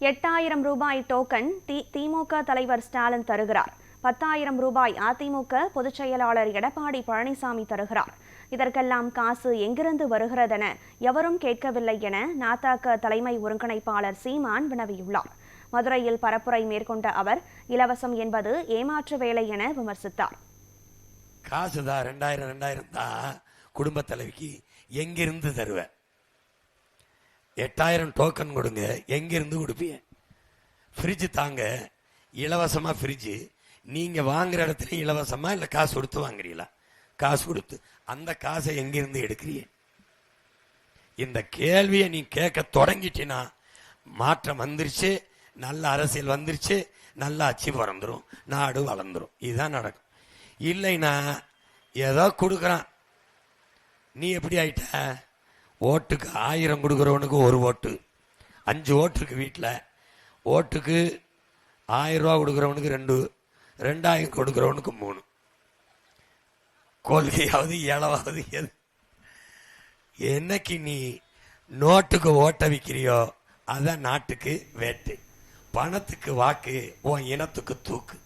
8000 ரூபாய் டோக்கன் திமுக தலைவர் ஸ்டாலின் தருகிறார். 10,000 ரூபாய் அதிமுக பொதுச் செயலாளர் எடப்பாடி பழனிசாமி தருகிறார். இதற்கெல்லாம் காசு எங்கிருந்து வருகிறதென எவரும் கேட்கவில்லை என நாதாக தலைமை ஒருங்கிணைப்பாளர் சீமான் வினவியுள்ளார். மதுரையில் பரப்புரை மேற்கொண்ட அவர் இலவசம் என்பது ஏமாற்று வேலை என விமர்சித்தார். காசுதான் 2000 தான் குடும்ப தலைவிக்கு எங்கிருந்து தருவேன்? 8000 டோக்கன் கொடுங்க, எங்கிருந்து கொடுப்பீங்க? ஃப்ரிட்ஜ் தாங்க, இலவசமா ஃப்ரிட்ஜ். நீங்க வாங்குற இடத்துல இலவசமா இல்ல காசு கொடுத்து வாங்குறீங்களா? காசு கொடுத்து. அந்த காசை எங்கிருந்து எடுக்கிறீங்க? இந்த கேள்வியை நீ கேட்க தொடங்கிட்டினா மாற்றம் வந்துருச்சு, நல்ல அரசியல் வந்துருச்சு, நல்ல ஆட்சி பிறந்துரும், நாடு வளர்ந்துரும். இதுதான் நடக்கும். இல்லைன்னா ஏதோ கொடுக்குறான், நீ எப்படி ஆயிட்ட? ஓட்டுக்கு 1000 கொடுக்குறவனுக்கு 1 ஓட்டு, 5 ஓட்டு இருக்கு வீட்டில். ஓட்டுக்கு 1000 ரூபா கொடுக்குறவனுக்கு 2, 2000 கொடுக்குறவனுக்கு 3. கொள்கையாவது இளவாவது எது? என்னைக்கு நீ நோட்டுக்கு ஓட்ட விற்கிறியோ அதான் நாட்டுக்கு வேட்டு. பணத்துக்கு வாக்கு, உன் இனத்துக்கு தூக்கு.